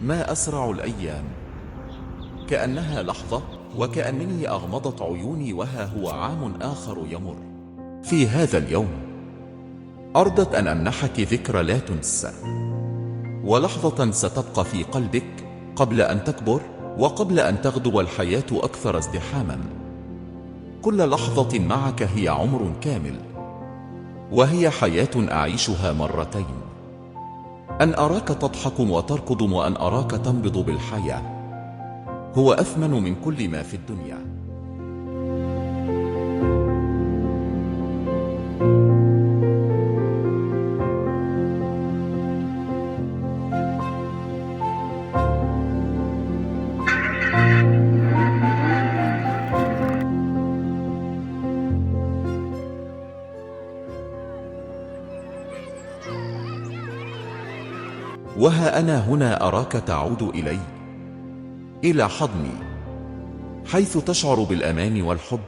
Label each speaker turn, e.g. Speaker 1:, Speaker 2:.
Speaker 1: ما أسرع الأيام، كأنها لحظة، وكأنني أغمضت عيوني وها هو عام آخر يمر. في هذا اليوم أردت أن أمنحك ذكرى لا تنسى، ولحظة ستبقى في قلبك قبل أن تكبر، وقبل أن تغدو الحياة أكثر ازدحاما. كل لحظة معك هي عمر كامل، وهي حياة أعيشها مرتين. أن أراك تضحك وتركض، وأن أراك تنبض بالحياة، هو أثمن من كل ما في الدنيا. وها أنا هنا أراك تعود إلي، إلى حضني، حيث تشعر بالأمان والحب.